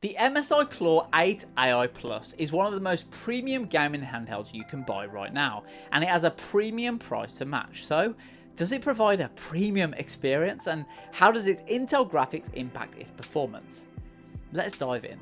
The MSI Claw 8 AI Plus is one of the most premium gaming handhelds you can buy right now, and it has a premium price to match. So, does it provide a premium experience, and how does its Intel graphics impact its performance? Let's dive in.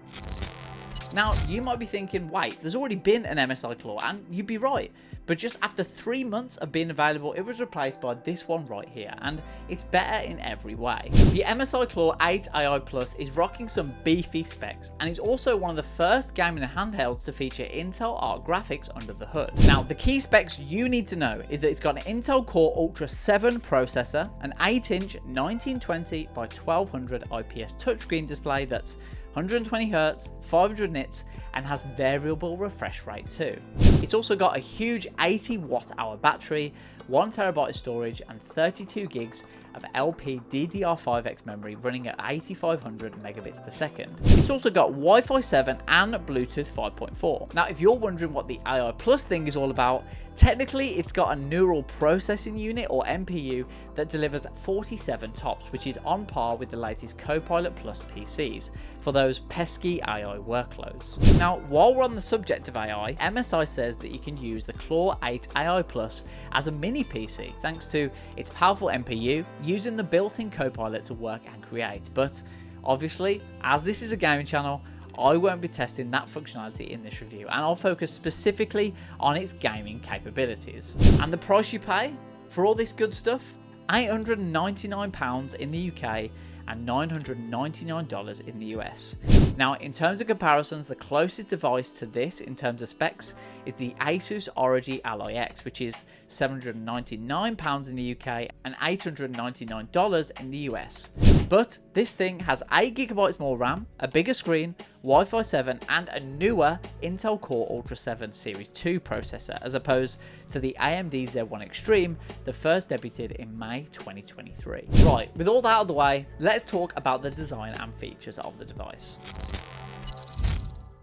Now, you might be thinking, wait, there's already been an MSI Claw, and you'd be right. But just after 3 months of being available, it was replaced by this one right here, and it's better in every way. The MSI Claw 8 AI Plus is rocking some beefy specs, and it's also one of the first gaming handhelds to feature Intel Arc graphics under the hood. Now, the key specs you need to know is that it's got an Intel Core Ultra 7 processor, an 8-inch 1920 by 1200 IPS touchscreen display that's 120Hz, 500 nits, and has variable refresh rate too. It's also got a huge 80 watt-hour battery, 1TB of storage, and 32 gigs of LPDDR5X memory running at 8500 megabits per second. It's also got Wi-Fi 7 and Bluetooth 5.4. Now, if you're wondering what the AI Plus thing is all about, technically it's got a neural processing unit or NPU that delivers 47 TOPS, which is on par with the latest Copilot Plus PCs for those pesky AI workloads. Now, while we're on the subject of AI, MSI says that you can use the Claw 8 AI Plus as a mini PC thanks to its powerful NPU, using the built-in Copilot to work and create. But obviously, as this is a gaming channel, I won't be testing that functionality in this review, and I'll focus specifically on its gaming capabilities. And the price you pay for all this good stuff? £899 in the UK and $999 in the US. Now, in terms of comparisons, the closest device to this in terms of specs is the Asus ROG Ally X, which is £799 in the UK and $899 in the US. But this thing has 8GB more RAM, a bigger screen, Wi-Fi 7, and a newer Intel Core Ultra 7 Series 2 processor, as opposed to the AMD Z1 Extreme that first debuted in May 2023. Right, with all that out of the way, let's talk about the design and features of the device.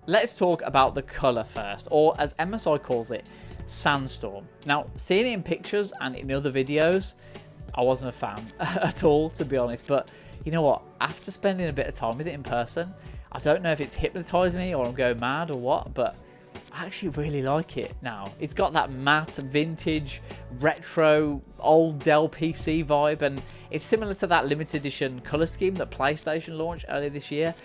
Let's talk about the colour first, or as MSI calls it, Sandstorm. Now, seeing it in pictures and in other videos, I wasn't a fan at all, to be honest, but you know what, after spending a bit of time with it in person, I don't know if it's hypnotized me or I'm going mad or what, but I actually really like it now. It's got that matte, vintage, retro, old Dell PC vibe, and it's similar to that limited edition colour scheme that PlayStation launched earlier this year.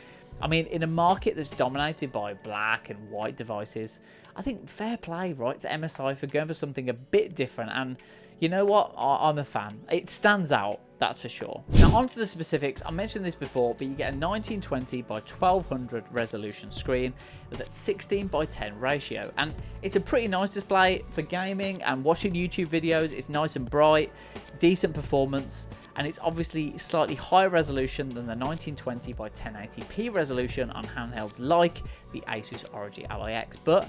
I mean, in a market that's dominated by black and white devices, I think fair play, right, to MSI for going for something a bit different, and you know what, I'm a fan. It stands out, that's for sure. Now, on to the specifics. I mentioned this before, but you get a 1920 by 1200 resolution screen with a 16 by 10 ratio, and it's a pretty nice display for gaming and watching YouTube videos. It's nice and bright, decent performance, and it's obviously slightly higher resolution than the 1920 by 1080p resolution on handhelds like the Asus ROG Ally X. But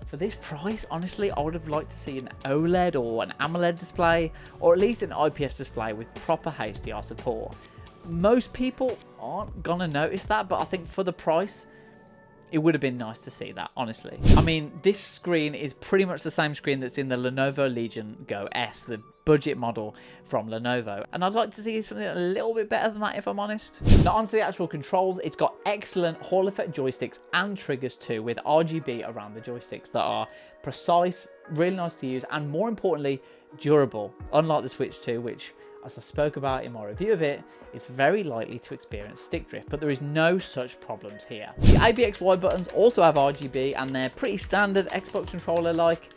for this price, honestly, I would have liked to see an OLED or an AMOLED display, or at least an IPS display with proper HDR support. Most people aren't gonna notice that, but I think for the price, it would have been nice to see that, honestly. I mean, this screen is pretty much the same screen that's in the Lenovo Legion Go S, the budget model from Lenovo, and I'd like to see something a little bit better than that, if I'm honest. Now, onto the actual controls. It's got excellent Hall effect joysticks and triggers too, with RGB around the joysticks that are precise, really nice to use, and more importantly, durable, unlike the Switch 2, which, as I spoke about in my review of it, is very likely to experience stick drift, but there is no such problems here. The ABXY buttons also have RGB, and they're pretty standard Xbox controller-like.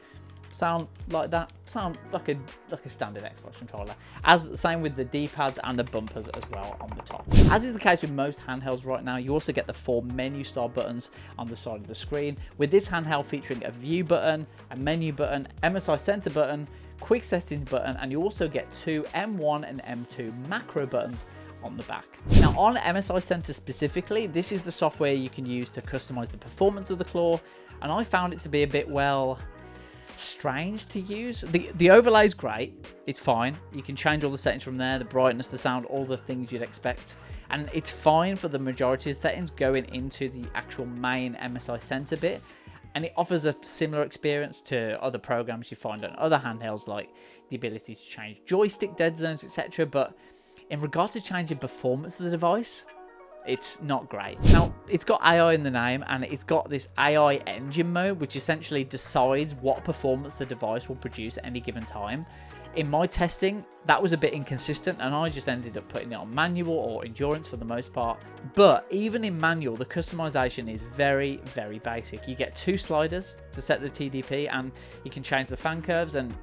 Sound like that? Sound like a standard Xbox controller. As same with the D-pads and the bumpers as well on the top. As is the case with most handhelds right now, you also get the 4 menu style buttons on the side of the screen, with this handheld featuring a view button, a menu button, MSI center button, quick settings button, and you also get 2 M1 and M2 macro buttons on the back. Now, on MSI Center specifically, this is the software you can use to customize the performance of the Claw, and I found it to be a bit, well, strange to use. The overlay is great, it's fine, you can change all the settings from there, the brightness, the sound, all the things you'd expect, and it's fine for the majority of settings going into the actual main MSI Center bit, and it offers a similar experience to other programs you find on other handhelds, like the ability to change joystick dead zones, etc. But in regard to changing performance of the device, It's not great. Now, it's got AI in the name, and it's got this AI engine mode, which essentially decides what performance the device will produce at any given time. In my testing, that was a bit inconsistent, and I just ended up putting it on manual or endurance for the most part. But even in manual, the customization is very, very basic. You get 2 sliders to set the TDP, and you can change the fan curves, and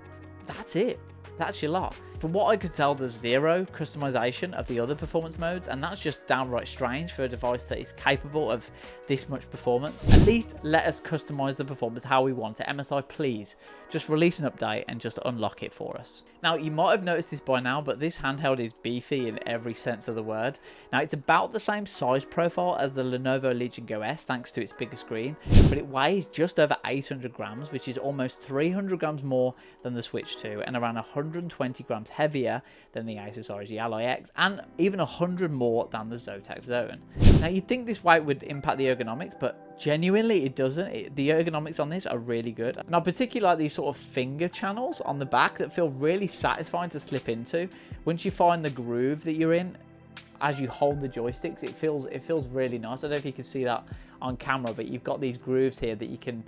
that's it. That's your lot. From what I could tell, there's 0 customization of the other performance modes, and that's just downright strange for a device that is capable of this much performance. At least let us customize the performance how we want it. MSI, please, just release an update and just unlock it for us. Now, you might have noticed this by now, but this handheld is beefy in every sense of the word. Now, it's about the same size profile as the Lenovo Legion Go S, thanks to its bigger screen, but it weighs just over 800 grams, which is almost 300 grams more than the Switch 2, and around 120 grams heavier than the Asus ROG Ally X, and even 100 more than the Zotac Zone. Now, you'd think this weight would impact the ergonomics, but genuinely it doesn't. The ergonomics on this are really good, and I particularly like these sort of finger channels on the back that feel really satisfying to slip into. Once you find the groove that you're in as you hold the joysticks, it feels really nice. I don't know if you can see that on camera, but you've got these grooves here that you can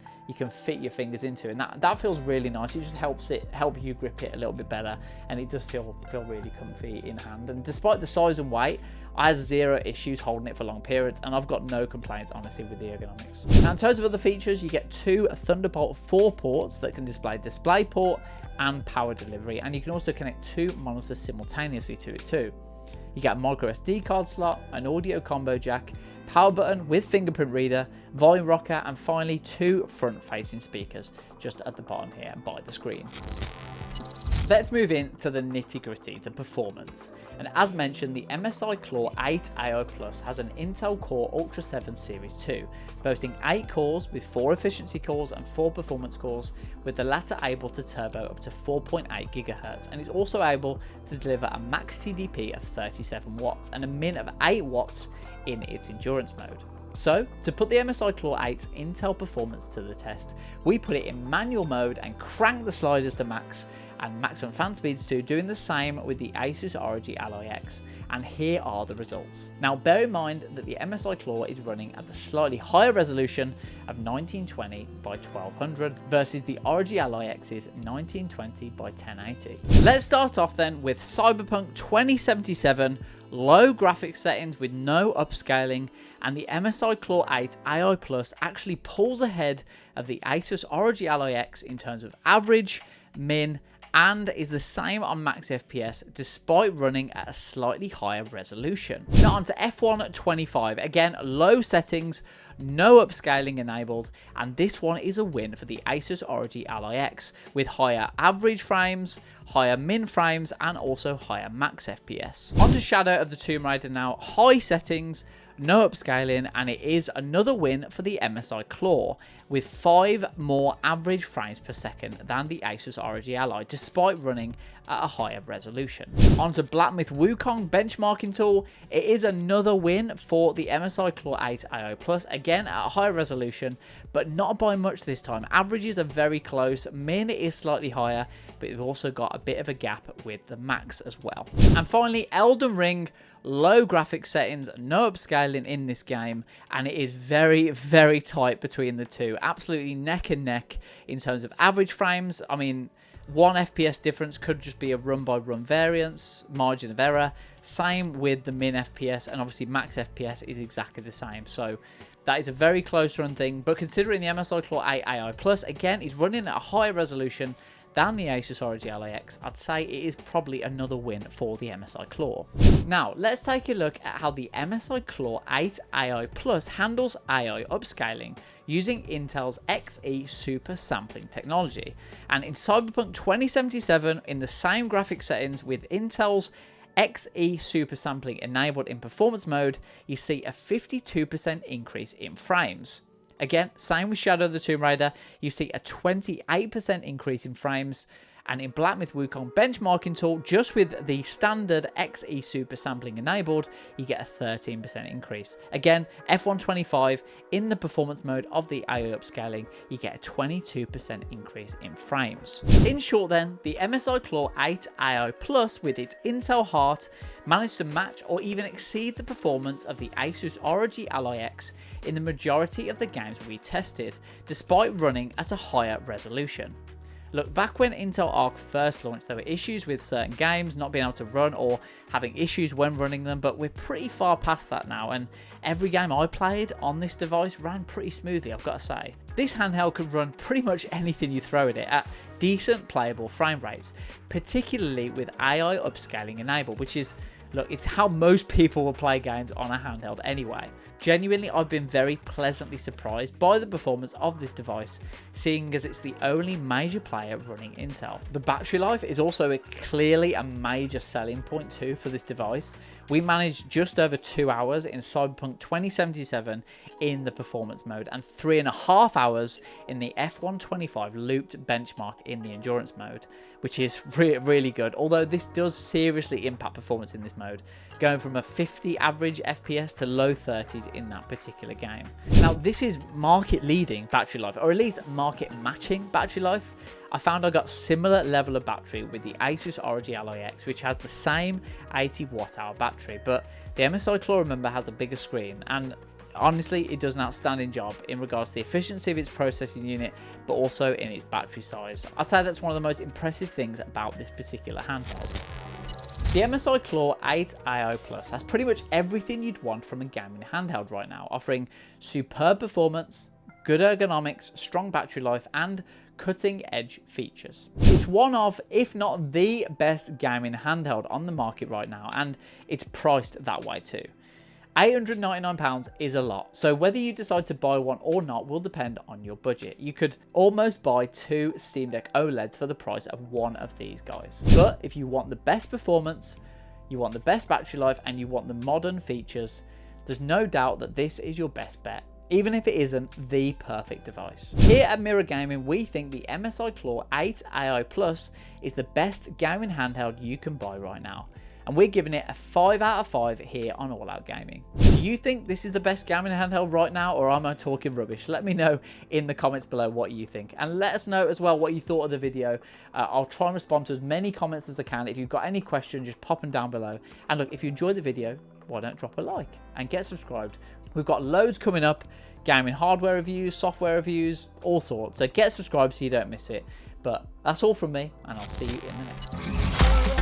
fit your fingers into, and that feels really nice. It just help you grip it a little bit better, and it does feel really comfy in hand. And despite the size and weight, I had 0 issues holding it for long periods, and I've got no complaints honestly with the ergonomics. Now, in terms of other features, you get 2 Thunderbolt 4 ports that can display DisplayPort and power delivery, and you can also connect 2 monitors simultaneously to it too. You get a micro SD card slot, an audio combo jack, power button with fingerprint reader, volume rocker, and finally 2 front-facing speakers just at the bottom here by the screen. Let's move into the nitty-gritty, the performance. And as mentioned, the MSI Claw 8 AI Plus has an Intel Core Ultra 7 Series 2, boasting 8 cores with 4 efficiency cores and 4 performance cores, with the latter able to turbo up to 4.8 GHz, and it's also able to deliver a max TDP of 37 watts and a min of 8 watts in its endurance mode. So, to put the MSI Claw 8's Intel performance to the test, we put it in manual mode and cranked the sliders to max and maximum fan speeds too, doing the same with the Asus ROG Ally X, and here are the results. Now, bear in mind that the MSI Claw is running at the slightly higher resolution of 1920 by 1200 versus the ROG Ally X's 1920 by 1080. Let's start off then with Cyberpunk 2077, low graphics settings with no upscaling, and the MSI Claw 8 AI Plus actually pulls ahead of the Asus ROG Ally X in terms of average, min, and is the same on max FPS despite running at a slightly higher resolution. Now on to F1 25, again low settings, no upscaling enabled, and this one is a win for the Asus ROG Ally X with higher average frames, higher min frames, and also higher max FPS. On to Shadow of the Tomb Raider now, high settings, no upscaling, and it is another win for the MSI Claw with 5 more average frames per second than the Asus ROG Ally despite running at a higher resolution. On to Black Myth Wukong benchmarking tool, it is another win for the MSI Claw 8 AI Plus, again at a higher resolution, but not by much this time. Averages are very close, min is slightly higher, but we've also got a bit of a gap with the max as well. And finally, Elden Ring, low graphics settings, no upscaling in this game, and it is very, very tight between the two. Absolutely neck and neck in terms of average frames. I mean, 1 FPS difference could just be a run-by-run variance, margin of error. Same with the min FPS, and obviously max FPS is exactly the same. So that is a very close run thing, but considering the MSI Claw 8 AI Plus, again, is running at a higher resolution than the Asus ROG Ally X, I'd say it is probably another win for the MSI Claw. Now, let's take a look at how the MSI Claw 8 AI Plus handles AI upscaling using Intel's XE Super Sampling technology. And in Cyberpunk 2077, in the same graphic settings with Intel's XE Super Sampling enabled in performance mode, you see a 52% increase in frames. Again, same with Shadow of the Tomb Raider, you see a 28% increase in frames, And in Black Myth Wukong benchmarking tool, just with the standard XE super sampling enabled, you get a 13% increase. Again, F125 in the performance mode of the AI upscaling, you get a 22% increase in frames. In short then, the MSI Claw 8 AI Plus with its Intel heart managed to match or even exceed the performance of the Asus ROG Ally X in the majority of the games we tested, despite running at a higher resolution. Look, back when Intel Arc first launched, there were issues with certain games not being able to run or having issues when running them, but we're pretty far past that now, and every game I played on this device ran pretty smoothly, I've got to say. This handheld could run pretty much anything you throw at it at decent playable frame rates, particularly with AI upscaling enabled, which is, look, it's how most people will play games on a handheld anyway. Genuinely, I've been very pleasantly surprised by the performance of this device, seeing as it's the only major player running Intel. The battery life is also clearly a major selling point too for this device. We managed just over 2 hours in Cyberpunk 2077 in the performance mode and 3.5 hours in the F125 looped benchmark in the endurance mode, which is really good, although this does seriously impact performance in this mode, going from a 50 average FPS to low 30s in that particular game. Now, this is market leading battery life, or at least market matching battery life. I found I got similar level of battery with the Asus ROG Ally X, which has the same 80 watt hour battery, but the MSI Claw, remember, has a bigger screen, and honestly, it does an outstanding job in regards to the efficiency of its processing unit, but also in its battery size. I'd say that's one of the most impressive things about this particular handheld. The MSI Claw 8 AI Plus has pretty much everything you'd want from a gaming handheld right now, offering superb performance, good ergonomics, strong battery life, and cutting-edge features. It's one of, if not the best gaming handheld on the market right now, and it's priced that way too. £899 is a lot, so whether you decide to buy one or not will depend on your budget. You could almost buy 2 Steam Deck OLEDs for the price of one of these guys. But if you want the best performance, you want the best battery life, and you want the modern features, there's no doubt that this is your best bet, even if it isn't the perfect device. Here at Mirror Gaming, we think the MSI Claw 8 AI Plus is the best gaming handheld you can buy right now, and we're giving it a 5 out of 5 here on All Out Gaming. Do you think this is the best gaming handheld right now, or am I talking rubbish? Let me know in the comments below what you think, and let us know as well what you thought of the video. I'll try and respond to as many comments as I can. If you've got any questions, just pop them down below. And look, if you enjoyed the video, why don't drop a like and get subscribed. We've got loads coming up, gaming hardware reviews, software reviews, all sorts. So get subscribed so you don't miss it. But that's all from me, and I'll see you in the next one.